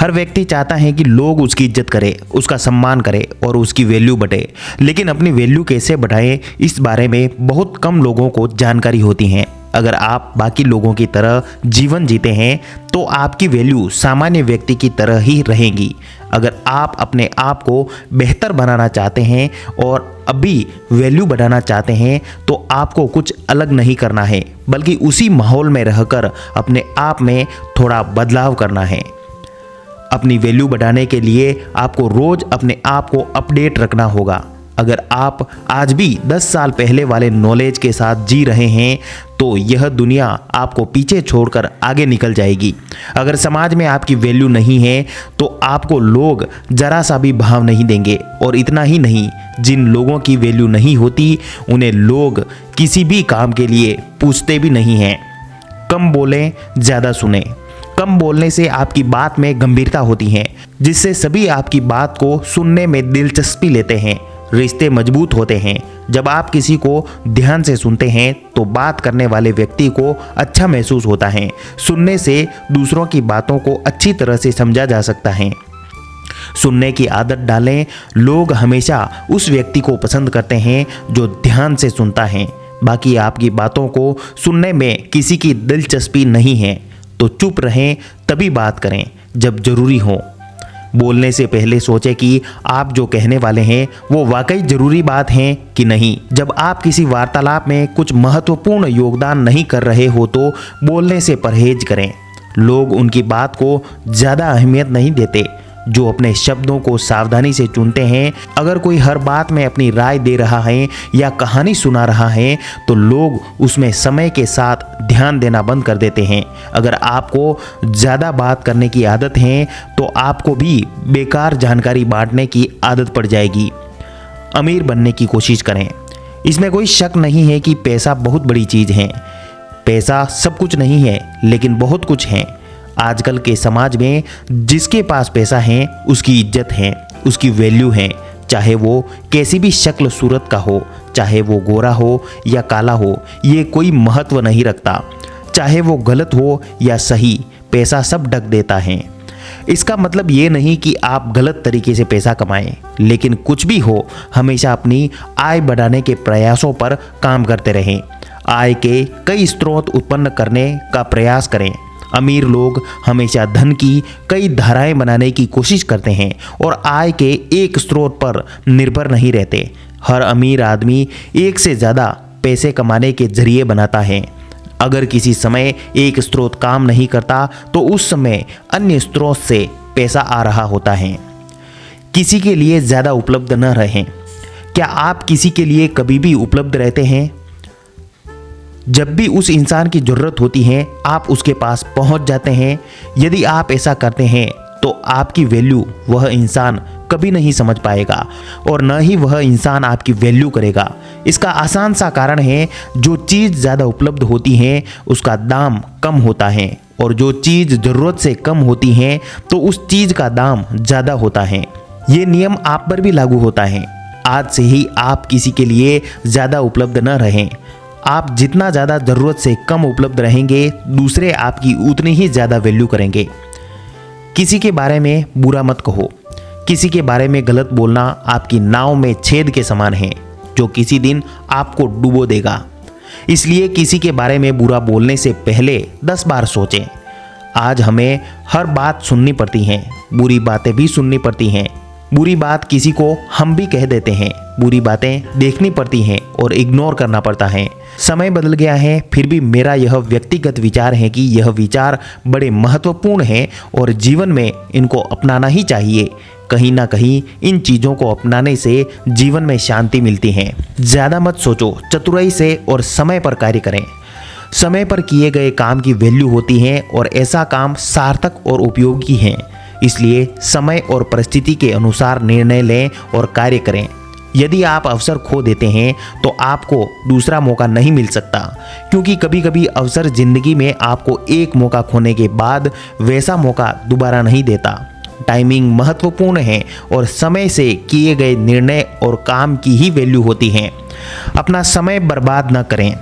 हर व्यक्ति चाहता है कि लोग उसकी इज्जत करें, उसका सम्मान करें और उसकी वैल्यू बढ़े। लेकिन अपनी वैल्यू कैसे बढ़ाएं, इस बारे में बहुत कम लोगों को जानकारी होती है। अगर आप बाकी लोगों की तरह जीवन जीते हैं तो आपकी वैल्यू सामान्य व्यक्ति की तरह ही रहेगी। अगर आप अपने आप को बेहतर बनाना चाहते हैं और अभी वैल्यू बढ़ाना चाहते हैं तो आपको कुछ अलग नहीं करना है, बल्कि उसी माहौल में रहकर अपने आप में थोड़ा बदलाव करना है। अपनी वैल्यू बढ़ाने के लिए आपको रोज अपने आप को अपडेट रखना होगा। अगर आप आज भी 10 साल पहले वाले नॉलेज के साथ जी रहे हैं तो यह दुनिया आपको पीछे छोड़कर आगे निकल जाएगी। अगर समाज में आपकी वैल्यू नहीं है तो आपको लोग जरा सा भी भाव नहीं देंगे। और इतना ही नहीं, जिन लोगों की वैल्यू नहीं होती उन्हें लोग किसी भी काम के लिए पूछते भी नहीं हैं। कम बोलें, ज़्यादा सुने। कम बोलने से आपकी बात में गंभीरता होती है, जिससे सभी आपकी बात को सुनने में दिलचस्पी लेते हैं। रिश्ते मजबूत होते हैं। जब आप किसी को ध्यान से सुनते हैं तो बात करने वाले व्यक्ति को अच्छा महसूस होता है। सुनने से दूसरों की बातों को अच्छी तरह से समझा जा सकता है। सुनने की आदत डालें। लोग हमेशा उस व्यक्ति को पसंद करते हैं जो ध्यान से सुनता है। बाकी आपकी बातों को सुनने में किसी की दिलचस्पी नहीं है तो चुप रहें, तभी बात करें जब जरूरी हो। बोलने से पहले सोचें कि आप जो कहने वाले हैं वो वाकई जरूरी बात है कि नहीं। जब आप किसी वार्तालाप में कुछ महत्वपूर्ण योगदान नहीं कर रहे हो तो बोलने से परहेज करें। लोग उनकी बात को ज़्यादा अहमियत नहीं देते जो अपने शब्दों को सावधानी से चुनते हैं। अगर कोई हर बात में अपनी राय दे रहा है या कहानी सुना रहा है तो लोग उसमें समय के साथ ध्यान देना बंद कर देते हैं। अगर आपको ज़्यादा बात करने की आदत है तो आपको भी बेकार जानकारी बांटने की आदत पड़ जाएगी। अमीर बनने की कोशिश करें। इसमें कोई शक नहीं है कि पैसा बहुत बड़ी चीज़ है। पैसा सब कुछ नहीं है, लेकिन बहुत कुछ है। आजकल के समाज में जिसके पास पैसा है उसकी इज्जत है, उसकी वैल्यू है। चाहे वो कैसी भी शक्ल सूरत का हो, चाहे वो गोरा हो या काला हो, ये कोई महत्व नहीं रखता। चाहे वो गलत हो या सही, पैसा सब ढक देता है। इसका मतलब ये नहीं कि आप गलत तरीके से पैसा कमाएं, लेकिन कुछ भी हो हमेशा अपनी आय बढ़ाने के प्रयासों पर काम करते रहें। आय के कई स्रोत उत्पन्न करने का प्रयास करें। अमीर लोग हमेशा धन की कई धाराएं बनाने की कोशिश करते हैं और आय के एक स्रोत पर निर्भर नहीं रहते। हर अमीर आदमी एक से ज़्यादा पैसे कमाने के जरिए बनाता है। अगर किसी समय एक स्रोत काम नहीं करता तो उस समय अन्य स्रोत से पैसा आ रहा होता है। किसी के लिए ज़्यादा उपलब्ध न रहें। क्या आप किसी के लिए कभी भी उपलब्ध रहते हैं? जब भी उस इंसान की ज़रूरत होती है आप उसके पास पहुंच जाते हैं। यदि आप ऐसा करते हैं तो आपकी वैल्यू वह इंसान कभी नहीं समझ पाएगा और न ही वह इंसान आपकी वैल्यू करेगा। इसका आसान सा कारण है, जो चीज़ ज़्यादा उपलब्ध होती है उसका दाम कम होता है और जो चीज़ ज़रूरत से कम होती है तो उस चीज़ का दाम ज़्यादा होता है। ये नियम आप पर भी लागू होता है। आज से ही आप किसी के लिए ज़्यादा उपलब्ध न रहें। आप जितना ज़्यादा ज़रूरत से कम उपलब्ध रहेंगे, दूसरे आपकी उतनी ही ज़्यादा वैल्यू करेंगे। किसी के बारे में बुरा मत कहो। किसी के बारे में गलत बोलना आपकी नाव में छेद के समान है, जो किसी दिन आपको डुबो देगा। इसलिए किसी के बारे में बुरा बोलने से पहले 10 बार सोचें। आज हमें हर बात सुननी पड़ती है, बुरी बातें भी सुननी पड़ती हैं। बुरी बात किसी को हम भी कह देते हैं। बुरी बातें देखनी पड़ती हैं और इग्नोर करना पड़ता है। समय बदल गया है, फिर भी मेरा यह व्यक्तिगत विचार है कि यह विचार बड़े महत्वपूर्ण हैं और जीवन में इनको अपनाना ही चाहिए। कहीं ना कहीं इन चीज़ों को अपनाने से जीवन में शांति मिलती है। ज़्यादा मत सोचो, चतुराई से और समय पर कार्य करें। समय पर किए गए काम की वैल्यू होती है और ऐसा काम सार्थक और उपयोगी है। इसलिए समय और परिस्थिति के अनुसार निर्णय लें और कार्य करें। यदि आप अवसर खो देते हैं तो आपको दूसरा मौका नहीं मिल सकता, क्योंकि कभी कभी अवसर जिंदगी में आपको एक मौका खोने के बाद वैसा मौका दोबारा नहीं देता। टाइमिंग महत्वपूर्ण है और समय से किए गए निर्णय और काम की ही वैल्यू होती है। अपना समय बर्बाद न करें।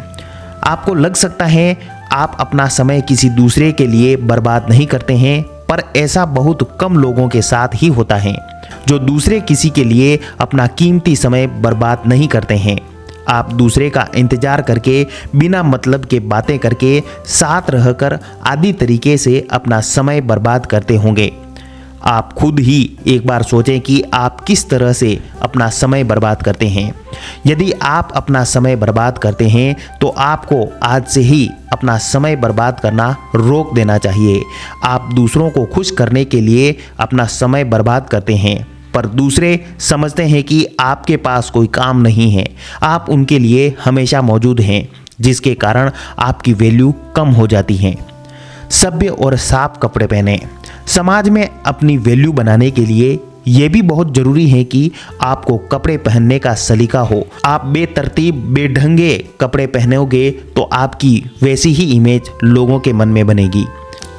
आपको लग सकता है आप अपना समय किसी दूसरे के लिए बर्बाद नहीं करते हैं, पर ऐसा बहुत कम लोगों के साथ ही होता है जो दूसरे किसी के लिए अपना कीमती समय बर्बाद नहीं करते हैं। आप दूसरे का इंतजार करके, बिना मतलब के बातें करके, साथ रहकर आदि तरीके से अपना समय बर्बाद करते होंगे। आप खुद ही एक बार सोचें कि आप किस तरह से अपना समय बर्बाद करते हैं। यदि आप अपना समय बर्बाद करते हैं तो आपको आज से ही अपना समय बर्बाद करना रोक देना चाहिए। आप दूसरों को खुश करने के लिए अपना समय बर्बाद करते हैं, पर दूसरे समझते हैं कि आपके पास कोई काम नहीं है। आप उनके लिए हमेशा मौजूद हैं, जिसके कारण आपकी वैल्यू कम हो जाती है। सभ्य और साफ कपड़े पहने। समाज में अपनी वैल्यू बनाने के लिए यह भी बहुत जरूरी है कि आपको कपड़े पहनने का सलीका हो। आप बेतरतीब, बेढंगे कपड़े पहनोगे तो आपकी वैसी ही इमेज लोगों के मन में बनेगी।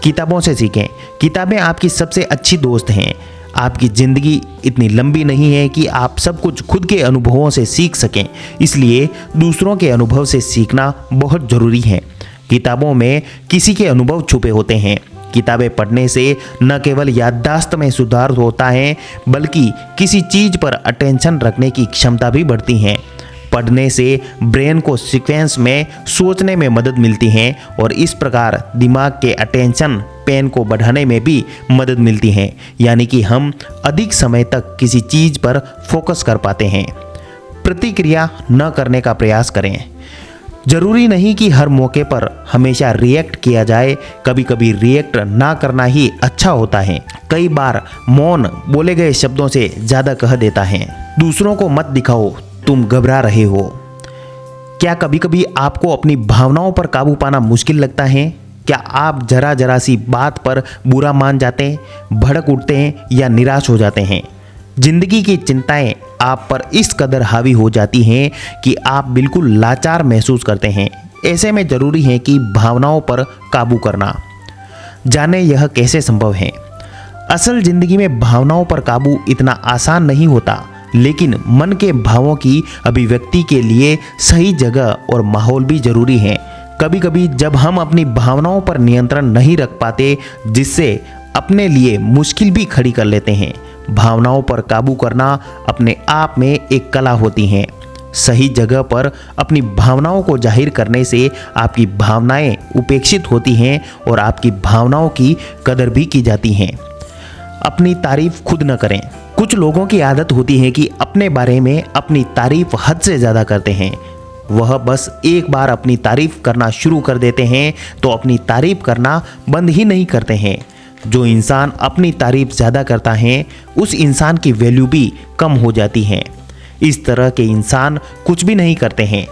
किताबों से सीखें। किताबें आपकी सबसे अच्छी दोस्त हैं। आपकी ज़िंदगी इतनी लंबी नहीं है कि आप सब कुछ खुद के अनुभवों से सीख सकें, इसलिए दूसरों के अनुभव से सीखना बहुत ज़रूरी है। किताबों में किसी के अनुभव छुपे होते हैं। किताबें पढ़ने से न केवल याददाश्त में सुधार होता है, बल्कि किसी चीज़ पर अटेंशन रखने की क्षमता भी बढ़ती है। पढ़ने से ब्रेन को सीक्वेंस में सोचने में मदद मिलती है और इस प्रकार दिमाग के अटेंशन पैन को बढ़ाने में भी मदद मिलती है, यानी कि हम अधिक समय तक किसी चीज़ पर फोकस कर पाते हैं। प्रतिक्रिया न करने का प्रयास करें। जरूरी नहीं कि हर मौके पर हमेशा रिएक्ट किया जाए, कभी कभी रिएक्ट ना करना ही अच्छा होता है। कई बार मौन बोले गए शब्दों से ज़्यादा कह देता है। दूसरों को मत दिखाओ तुम घबरा रहे हो। क्या कभी कभी आपको अपनी भावनाओं पर काबू पाना मुश्किल लगता है? क्या आप जरा सी बात पर बुरा मान जाते हैं, भड़क उठते हैं या निराश हो जाते हैं? जिंदगी की चिंताएं आप पर इस कदर हावी हो जाती हैं कि आप बिल्कुल लाचार महसूस करते हैं। ऐसे में जरूरी है कि भावनाओं पर काबू करना। जाने यह कैसे संभव है। असल जिंदगी में भावनाओं पर काबू इतना आसान नहीं होता, लेकिन मन के भावों की अभिव्यक्ति के लिए सही जगह और माहौल भी जरूरी है। कभी कभी जब हम अपनी भावनाओं पर नियंत्रण नहीं रख पाते, जिससे अपने लिए मुश्किल भी खड़ी कर लेते हैं। भावनाओं पर काबू करना अपने आप में एक कला होती है। सही जगह पर अपनी भावनाओं को जाहिर करने से आपकी भावनाएं उपेक्षित होती हैं और आपकी भावनाओं की कदर भी की जाती हैं। अपनी तारीफ खुद न करें। कुछ लोगों की आदत होती है कि अपने बारे में अपनी तारीफ हद से ज़्यादा करते हैं। वह बस एक बार अपनी तारीफ करना शुरू कर देते हैं तो अपनी तारीफ करना बंद ही नहीं करते हैं। जो इंसान अपनी तारीफ ज़्यादा करता है, उस इंसान की वैल्यू भी कम हो जाती है। इस तरह के इंसान कुछ भी नहीं करते हैं,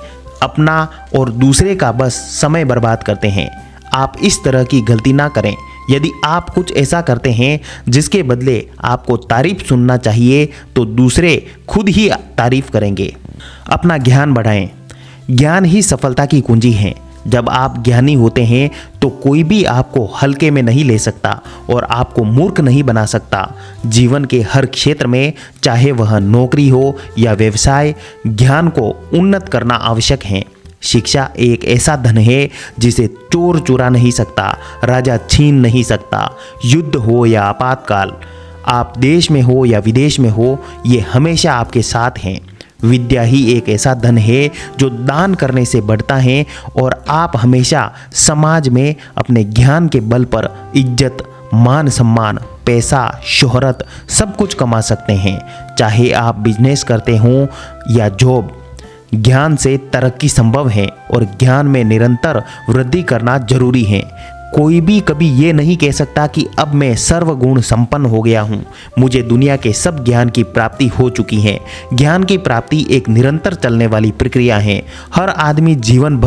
अपना और दूसरे का बस समय बर्बाद करते हैं। आप इस तरह की गलती ना करें। यदि आप कुछ ऐसा करते हैं जिसके बदले आपको तारीफ सुनना चाहिए, तो दूसरे खुद ही तारीफ करेंगे। अपना ज्ञान बढ़ाएं। ज्ञान ही सफलता की कुंजी है। जब आप ज्ञानी होते हैं तो कोई भी आपको हल्के में नहीं ले सकता और आपको मूर्ख नहीं बना सकता। जीवन के हर क्षेत्र में, चाहे वह नौकरी हो या व्यवसाय, ज्ञान को उन्नत करना आवश्यक है। शिक्षा एक ऐसा धन है जिसे चोर चुरा नहीं सकता, राजा छीन नहीं सकता। युद्ध हो या आपातकाल, आप देश में हो या विदेश में हो, ये हमेशा आपके साथ हैं। विद्या ही एक ऐसा धन है जो दान करने से बढ़ता है और आप हमेशा समाज में अपने ज्ञान के बल पर इज्जत, मान सम्मान, पैसा, शोहरत सब कुछ कमा सकते हैं। चाहे आप बिजनेस करते हों या जॉब, ज्ञान से तरक्की संभव है और ज्ञान में निरंतर वृद्धि करना जरूरी है। कोई भी कभी ये नहीं कह सकता कि अब मैं सर्वगुण संपन्न हो गया हूँ, मुझे दुनिया के सब ज्ञान की प्राप्ति हो चुकी है। ज्ञान की प्राप्ति एक निरंतर चलने वाली प्रक्रिया है। हर आदमी जीवन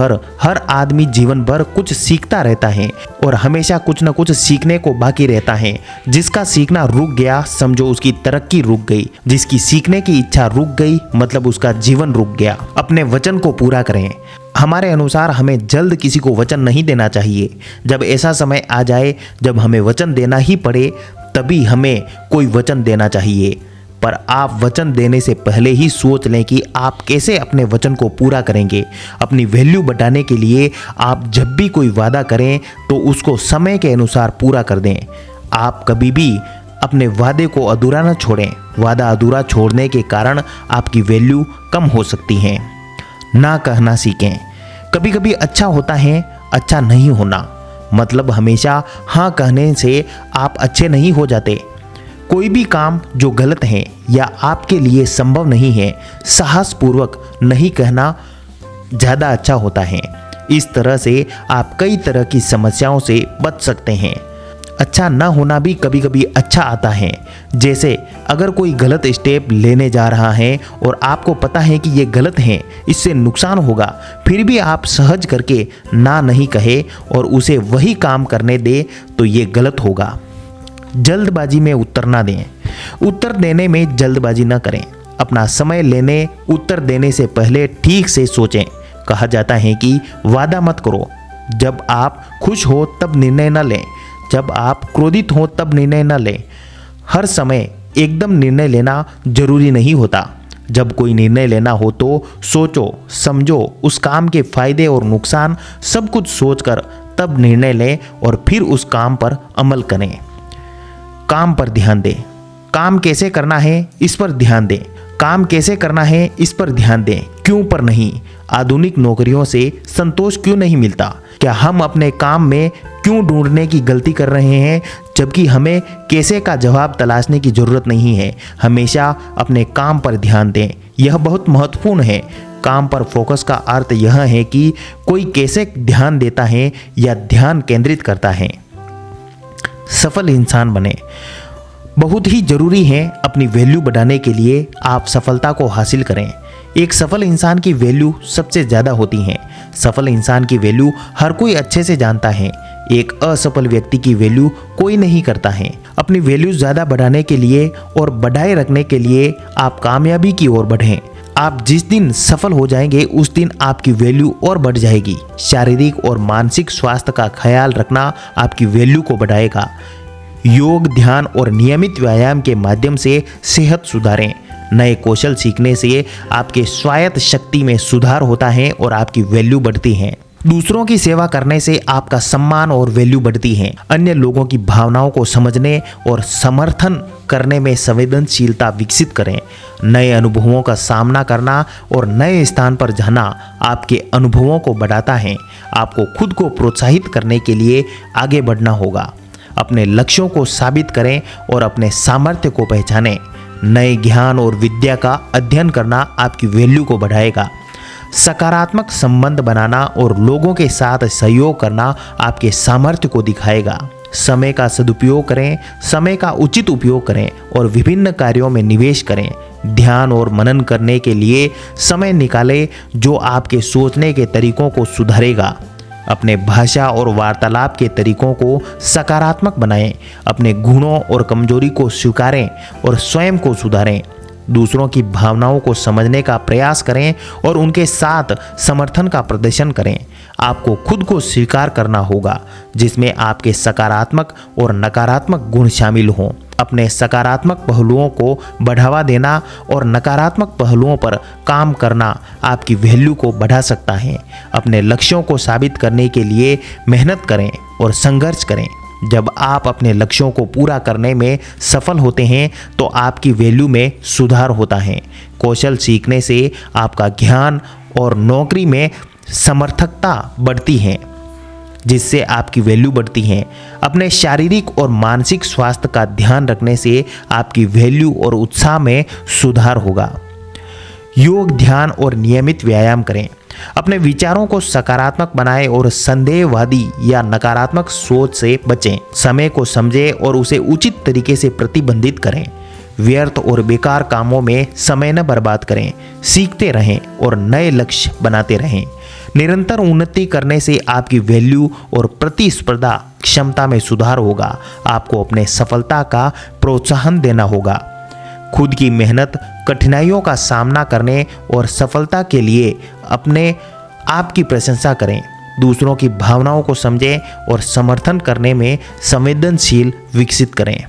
भर कुछ सीखता रहता है और हमेशा कुछ न कुछ सीखने को बाकी रहता है। जिसका सीखना रुक गया, समझो उसकी तरक्की रुक गई। जिसकी सीखने की इच्छा रुक गई, मतलब उसका जीवन रुक गया। अपने वचन को पूरा करें। हमारे अनुसार हमें जल्द किसी को वचन नहीं देना चाहिए। जब ऐसा समय आ जाए जब हमें वचन देना ही पड़े, तभी हमें कोई वचन देना चाहिए। पर आप वचन देने से पहले ही सोच लें कि आप कैसे अपने वचन को पूरा करेंगे। अपनी वैल्यू बढ़ाने के लिए आप जब भी कोई वादा करें तो उसको समय के अनुसार पूरा कर दें। आप कभी भी अपने वादे को अधूरा न छोड़ें। वादा अधूरा छोड़ने के कारण आपकी वैल्यू कम हो सकती है। ना कहना सीखें। कभी कभी अच्छा होता है अच्छा नहीं होना, मतलब हमेशा हाँ कहने से आप अच्छे नहीं हो जाते। कोई भी काम जो गलत है या आपके लिए संभव नहीं है, साहसपूर्वक नहीं कहना ज़्यादा अच्छा होता है। इस तरह से आप कई तरह की समस्याओं से बच सकते हैं। अच्छा ना होना भी कभी कभी अच्छा आता है। जैसे अगर कोई गलत स्टेप लेने जा रहा है और आपको पता है कि ये गलत है, इससे नुकसान होगा, फिर भी आप सहज करके ना नहीं कहे और उसे वही काम करने दे, तो ये गलत होगा। जल्दबाजी में उत्तर ना दें। उत्तर देने में जल्दबाजी ना करें। अपना समय लेने उत्तर देने से पहले ठीक से सोचें। कहा जाता है कि वादा मत करो। जब आप खुश हो तब निर्णय न लें। जब आप क्रोधित हो तब निर्णय न लें। हर समय एकदम निर्णय लेना जरूरी नहीं होता। जब कोई निर्णय लेना हो तो सोचो, समझो, उस काम के फायदे और नुकसान सब कुछ सोचकर तब निर्णय लें और फिर उस काम पर अमल करें। काम पर ध्यान दें। काम कैसे करना है इस पर ध्यान दें। काम कैसे करना है इस पर ध्यान दें, क्यों पर नहीं। आधुनिक नौकरियों से संतोष क्यों नहीं मिलता? क्या हम अपने काम में क्यों ढूंढने की गलती कर रहे हैं, जबकि हमें कैसे का जवाब तलाशने की जरूरत नहीं है। हमेशा अपने काम पर ध्यान दें, यह बहुत महत्वपूर्ण है। काम पर फोकस का अर्थ यह है कि कोई कैसे ध्यान देता है या ध्यान केंद्रित करता है। सफल इंसान बने। बहुत ही जरूरी है अपनी वैल्यू बढ़ाने के लिए आप सफलता को हासिल करें। एक सफल इंसान की वैल्यू सबसे ज़्यादा होती है। सफल इंसान की वैल्यू हर कोई अच्छे से जानता है। एक असफल व्यक्ति की वैल्यू कोई नहीं करता है। अपनी वैल्यू ज़्यादा बढ़ाने के लिए और बढ़ाए रखने के लिए आप कामयाबी की ओर बढ़ें। आप जिस दिन सफल हो जाएंगे उस दिन आपकी वैल्यू और बढ़ जाएगी। शारीरिक और मानसिक स्वास्थ्य का ख्याल रखना आपकी वैल्यू को बढ़ाएगा। योग, ध्यान और नियमित व्यायाम के माध्यम से सेहत सुधारें। नए कौशल सीखने से आपके स्वायत्त शक्ति में सुधार होता है और आपकी वैल्यू बढ़ती है। दूसरों की सेवा करने से आपका सम्मान और वैल्यू बढ़ती है। अन्य लोगों की भावनाओं को समझने और समर्थन करने में संवेदनशीलता विकसित करें। नए अनुभवों का सामना करना और नए स्थान पर जाना आपके अनुभवों को बढ़ाता है। आपको खुद को प्रोत्साहित करने के लिए आगे बढ़ना होगा। अपने लक्ष्यों को साबित करें और अपने सामर्थ्य को पहचानें। नए ज्ञान और विद्या का अध्ययन करना आपकी वैल्यू को बढ़ाएगा। सकारात्मक संबंध बनाना और लोगों के साथ सहयोग करना आपके सामर्थ्य को दिखाएगा। समय का सदुपयोग करें, समय का उचित उपयोग करें और विभिन्न कार्यों में निवेश करें। ध्यान और मनन करने के लिए समय निकालें जो आपके सोचने के तरीकों को सुधारेगा। अपने भाषा और वार्तालाप के तरीकों को सकारात्मक बनाएं। अपने गुणों और कमजोरी को स्वीकारें और स्वयं को सुधारें। दूसरों की भावनाओं को समझने का प्रयास करें और उनके साथ समर्थन का प्रदर्शन करें। आपको खुद को स्वीकार करना होगा जिसमें आपके सकारात्मक और नकारात्मक गुण शामिल हों। अपने सकारात्मक पहलुओं को बढ़ावा देना और नकारात्मक पहलुओं पर काम करना आपकी वैल्यू को बढ़ा सकता है। अपने लक्ष्यों को साबित करने के लिए मेहनत करें और संघर्ष करें। जब आप अपने लक्ष्यों को पूरा करने में सफल होते हैं तो आपकी वैल्यू में सुधार होता है। कौशल सीखने से आपका ज्ञान और नौकरी में समर्थकता बढ़ती है, जिससे आपकी वैल्यू बढ़ती है। अपने शारीरिक और मानसिक स्वास्थ्य का ध्यान रखने से आपकी वैल्यू और उत्साह में सुधार होगा। योग, ध्यान और नियमित व्यायाम करें। अपने विचारों को सकारात्मक बनाएं और संदेहवादी या नकारात्मक सोच से बचें। समय को समझें और उसे उचित तरीके से प्रतिबंधित करें। व्यर्थ और बेकार कामों में समय न बर्बाद करें। सीखते रहें और नए लक्ष्य बनाते रहें। निरंतर उन्नति करने से आपकी वैल्यू और प्रतिस्पर्धा क्षमता में सुधार होगा। आपको अपने सफलता का प्रोत्साहन देना होगा। खुद की मेहनत, कठिनाइयों का सामना करने और सफलता के लिए अपने आप की प्रशंसा करें। दूसरों की भावनाओं को समझें और समर्थन करने में संवेदनशील विकसित करें।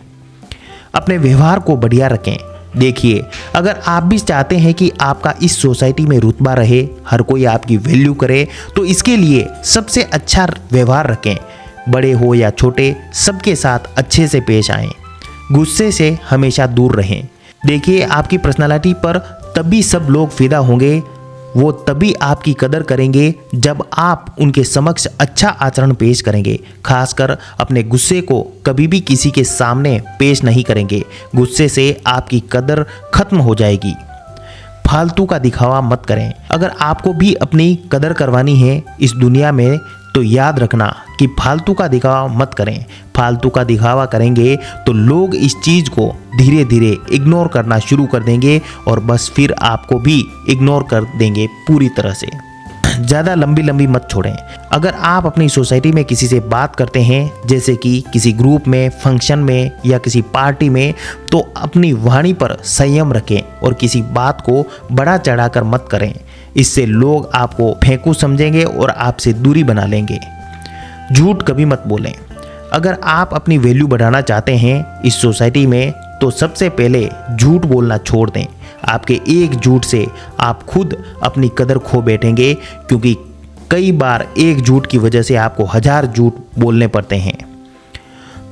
अपने व्यवहार को बढ़िया रखें। देखिए, अगर आप भी चाहते हैं कि आपका इस सोसाइटी में रुतबा रहे, हर कोई आपकी वैल्यू करे, तो इसके लिए सबसे अच्छा व्यवहार रखें। बड़े हो या छोटे, सबके साथ अच्छे से पेश आएं। गुस्से से हमेशा दूर रहें। देखिए, आपकी पर्सनालिटी पर तभी सब लोग फिदा होंगे, वो तभी आपकी कदर करेंगे जब आप उनके समक्ष अच्छा आचरण पेश करेंगे। खासकर अपने गुस्से को कभी भी किसी के सामने पेश नहीं करेंगे। गुस्से से आपकी कदर खत्म हो जाएगी। फालतू का दिखावा मत करें। अगर आपको भी अपनी कदर करवानी है इस दुनिया में तो याद रखना कि फालतू का दिखावा मत करें। फालतू का दिखावा करेंगे तो लोग इस चीज़ को धीरे धीरे इग्नोर करना शुरू कर देंगे और बस फिर आपको भी इग्नोर कर देंगे पूरी तरह से। ज़्यादा लंबी लंबी मत छोड़ें। अगर आप अपनी सोसाइटी में किसी से बात करते हैं, जैसे कि किसी ग्रुप में, फंक्शन में या किसी पार्टी में, तो अपनी वाणी पर संयम रखें और किसी बात को बड़ा चढ़ाकर मत करें। इससे लोग आपको फेंकू समझेंगे और आपसे दूरी बना लेंगे। झूठ कभी मत बोलें। अगर आप अपनी वैल्यू बढ़ाना चाहते हैं इस सोसाइटी में तो सबसे पहले झूठ बोलना छोड़ दें। आपके एक झूठ से आप खुद अपनी कदर खो बैठेंगे, क्योंकि कई बार एक झूठ की वजह से आपको 1000 झूठ बोलने पड़ते हैं।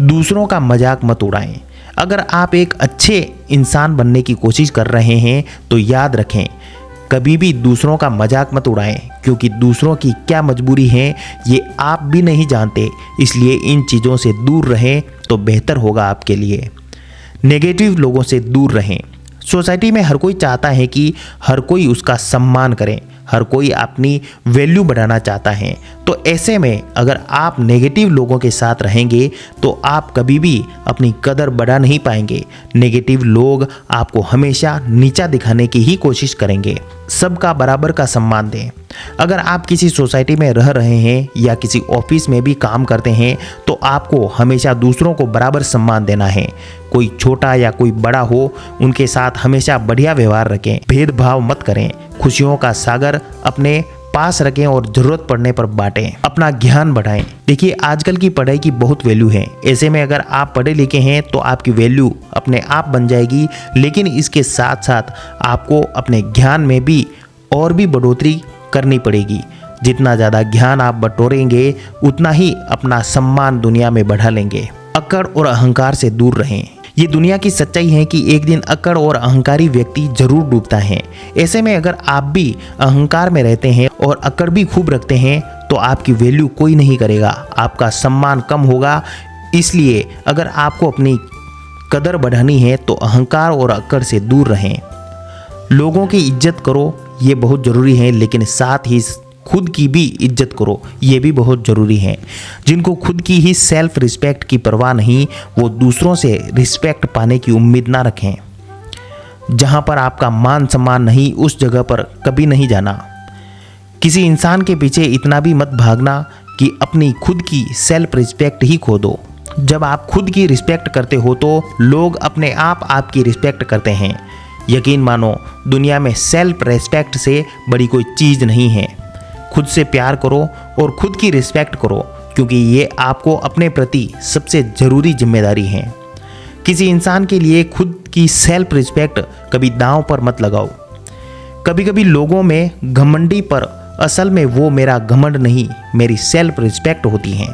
दूसरों का मजाक मत उड़ाएं। अगर आप एक अच्छे इंसान बनने की कोशिश कर रहे हैं तो याद रखें, कभी भी दूसरों का मजाक मत उड़ाएं, क्योंकि दूसरों की क्या मजबूरी है ये आप भी नहीं जानते। इसलिए इन चीज़ों से दूर रहें तो बेहतर होगा आपके लिए। नेगेटिव लोगों से दूर रहें। सोसाइटी में हर कोई चाहता है कि हर कोई उसका सम्मान करे, हर कोई अपनी वैल्यू बढ़ाना चाहता है। तो ऐसे में अगर आप नेगेटिव लोगों के साथ रहेंगे तो आप कभी भी अपनी कदर बढ़ा नहीं पाएंगे। नेगेटिव लोग आपको हमेशा नीचा दिखाने की ही कोशिश करेंगे। सबका बराबर का सम्मान दें। अगर आप किसी सोसाइटी में रह रहे हैं या किसी ऑफिस में भी काम करते हैं तो आपको हमेशा दूसरों को बराबर सम्मान देना है। कोई छोटा या कोई बड़ा हो, उनके साथ हमेशा बढ़िया व्यवहार रखें। भेदभाव मत करें। खुशियों का सागर अपने पास रखें और जरूरत पड़ने पर बांटें। अपना ज्ञान बढ़ाएं। देखिए, आजकल की पढ़ाई की बहुत वैल्यू है। ऐसे में अगर आप पढ़े लिखे हैं तो आपकी वैल्यू अपने आप बन जाएगी, लेकिन इसके साथ साथ आपको अपने ज्ञान में भी और भी बढ़ोतरी करनी पड़ेगी। जितना ज़्यादा ज्ञान आप बटोरेंगे उतना ही अपना सम्मान दुनिया में बढ़ा लेंगे। अक्कड़ और अहंकार से दूर रहें। ये दुनिया की सच्चाई है कि एक दिन अक्कड़ और अहंकारी व्यक्ति जरूर डूबता है। ऐसे में अगर आप भी अहंकार में रहते हैं और अक्कड़ भी खूब रखते हैं तो आपकी वैल्यू कोई नहीं करेगा, आपका सम्मान कम होगा। इसलिए अगर आपको अपनी कदर बढ़ानी है तो अहंकार और अक्कड़ से दूर रहें। लोगों की इज्जत करो, ये बहुत ज़रूरी है, लेकिन साथ ही खुद की भी इज्जत करो, ये भी बहुत ज़रूरी है। जिनको खुद की ही सेल्फ रिस्पेक्ट की परवाह नहीं, वो दूसरों से रिस्पेक्ट पाने की उम्मीद ना रखें। जहाँ पर आपका मान सम्मान नहीं, उस जगह पर कभी नहीं जाना। किसी इंसान के पीछे इतना भी मत भागना कि अपनी खुद की सेल्फ रिस्पेक्ट ही खो दो। जब आप खुद की रिस्पेक्ट करते हो तो लोग अपने आप आपकी रिस्पेक्ट करते हैं। यकीन मानो, दुनिया में सेल्फ रिस्पेक्ट से बड़ी कोई चीज़ नहीं है। खुद से प्यार करो और खुद की रिस्पेक्ट करो, क्योंकि ये आपको अपने प्रति सबसे ज़रूरी जिम्मेदारी है। किसी इंसान के लिए खुद की सेल्फ रिस्पेक्ट कभी दांव पर मत लगाओ। कभी कभी लोगों में घमंडी पर असल में वो मेरा घमंड नहीं, मेरी सेल्फ रिस्पेक्ट होती है।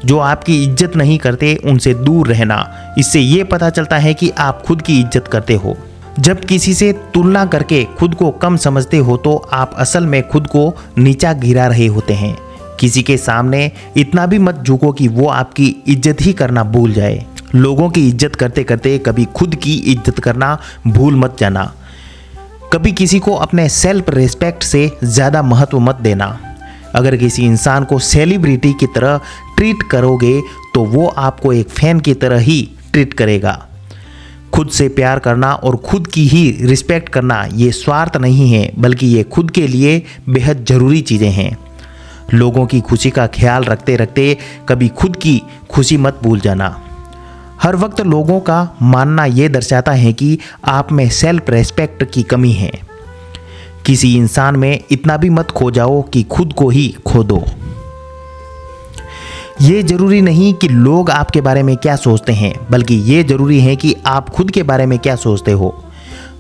जो आपकी इज्जत नहीं करते उनसे दूर रहना। इससे ये पता चलता है कि आप खुद की इज्जत करते हो। जब किसी से तुलना करके खुद को कम समझते हो तो आप असल में खुद को नीचा गिरा रहे होते हैं। किसी के सामने इतना भी मत झुको कि वो आपकी इज्जत ही करना भूल जाए। लोगों की इज्जत करते करते कभी खुद की इज्जत करना भूल मत जाना। कभी किसी को अपने सेल्फ रिस्पेक्ट से ज़्यादा महत्व मत देना। अगर किसी इंसान को सेलिब्रिटी की तरह ट्रीट करोगे तो वो आपको एक फैन की तरह ही ट्रीट करेगा। खुद से प्यार करना और खुद की ही रिस्पेक्ट करना ये स्वार्थ नहीं है, बल्कि ये खुद के लिए बेहद ज़रूरी चीज़ें हैं। लोगों की खुशी का ख्याल रखते रखते कभी खुद की खुशी मत भूल जाना। हर वक्त लोगों का मानना ये दर्शाता है कि आप में सेल्फ रेस्पेक्ट की कमी है। किसी इंसान में इतना भी मत खो जाओ कि खुद को ही खो दो। ये जरूरी नहीं कि लोग आपके बारे में क्या सोचते हैं, बल्कि ये जरूरी है कि आप खुद के बारे में क्या सोचते हो।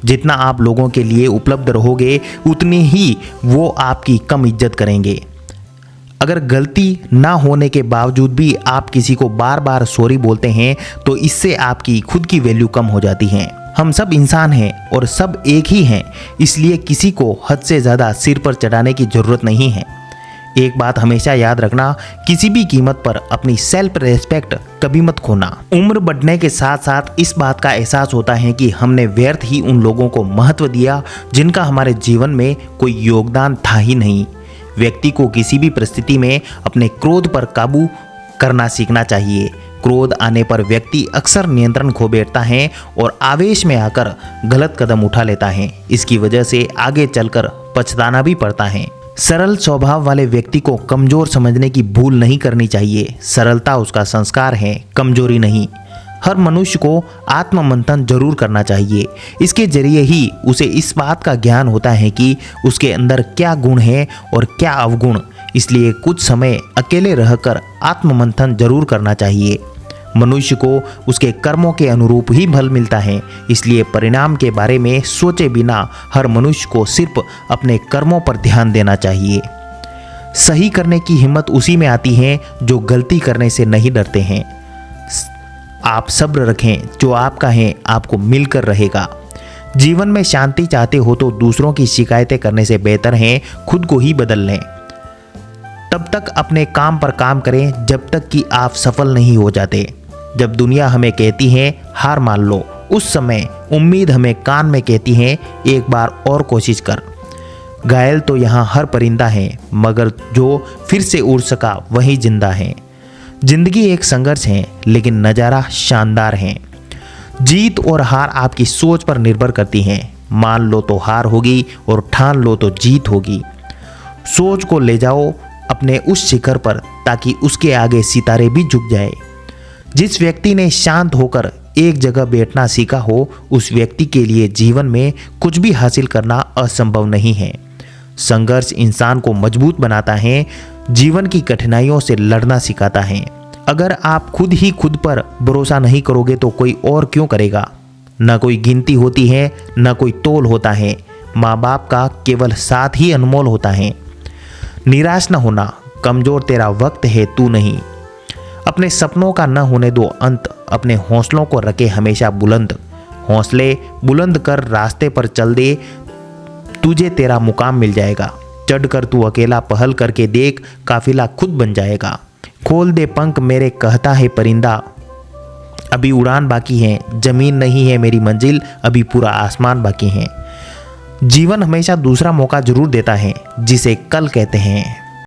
जितना आप लोगों के लिए उपलब्ध रहोगे उतनी ही वो आपकी कम इज्जत करेंगे। अगर गलती ना होने के बावजूद भी आप किसी को बार बार सॉरी बोलते हैं तो इससे आपकी खुद की वैल्यू कम हो जाती है। हम सब इंसान हैं और सब एक ही हैं, इसलिए किसी को हद से ज़्यादा सिर पर चढ़ाने की ज़रूरत नहीं है। एक बात हमेशा याद रखना, किसी भी कीमत पर अपनी सेल्फ रेस्पेक्ट कभी मत खोना। उम्र बढ़ने के साथ साथ इस बात का एहसास होता है कि हमने व्यर्थ ही उन लोगों को महत्व दिया जिनका हमारे जीवन में कोई योगदान था ही नहीं। व्यक्ति को किसी भी परिस्थिति में अपने क्रोध पर काबू करना सीखना चाहिए। क्रोध आने पर व्यक्ति अक्सर नियंत्रण खो बैठता है और आवेश में आकर गलत कदम उठा लेता है। इसकी वजह से आगे चलकर पछताना भी पड़ता है। सरल स्वभाव वाले व्यक्ति को कमजोर समझने की भूल नहीं करनी चाहिए। सरलता उसका संस्कार है, कमजोरी नहीं। हर मनुष्य को आत्ममंथन जरूर करना चाहिए। इसके जरिए ही उसे इस बात का ज्ञान होता है कि उसके अंदर क्या गुण है और क्या अवगुण। इसलिए कुछ समय अकेले रहकर आत्ममंथन जरूर करना चाहिए। मनुष्य को उसके कर्मों के अनुरूप ही फल मिलता है, इसलिए परिणाम के बारे में सोचे बिना हर मनुष्य को सिर्फ अपने कर्मों पर ध्यान देना चाहिए। सही करने की हिम्मत उसी में आती है जो गलती करने से नहीं डरते हैं। आप सब्र रखें, जो आपका है आपको मिलकर रहेगा। जीवन में शांति चाहते हो तो दूसरों की शिकायतें करने से बेहतर है खुद को ही बदल लें। तब तक अपने काम पर काम करें जब तक कि आप सफल नहीं हो जाते। जब दुनिया हमें कहती है हार मान लो, उस समय उम्मीद हमें कान में कहती है एक बार और कोशिश कर। घायल तो यहाँ हर परिंदा है, मगर जो फिर से उड़ सका वही जिंदा है। जिंदगी एक संघर्ष है, लेकिन नज़ारा शानदार है। जीत और हार आपकी सोच पर निर्भर करती है। मान लो तो हार होगी और ठान लो तो जीत होगी। सोच को ले जाओ अपने उस शिखर पर ताकि उसके आगे सितारे भी झुक जाए। जिस व्यक्ति ने शांत होकर एक जगह बैठना सीखा हो, उस व्यक्ति के लिए जीवन में कुछ भी हासिल करना असंभव नहीं है। संघर्ष इंसान को मजबूत बनाता है, जीवन की कठिनाइयों से लड़ना सिखाता है। अगर आप खुद ही खुद पर भरोसा नहीं करोगे तो कोई और क्यों करेगा। न कोई गिनती होती है, न कोई तोल होता है। माँ बाप का केवल साथ ही अनमोल होता है। निराश न होना, कमजोर तेरा वक्त है, तू नहीं। अपने सपनों का न होने दो अंत, अपने हौसलों को रखे हमेशा बुलंद। हौसले बुलंद कर रास्ते पर चल दे, तुझे तेरा मुकाम मिल जाएगा। चढ़कर तू अकेला पहल करके देख, काफिला खुद बन जाएगा। खोल दे पंख मेरे कहता है परिंदा, अभी उड़ान बाकी है। जमीन नहीं है मेरी मंजिल, अभी पूरा आसमान बाकी है। जीवन हमेशा दूसरा मौका जरूर देता है, जिसे कल कहते हैं।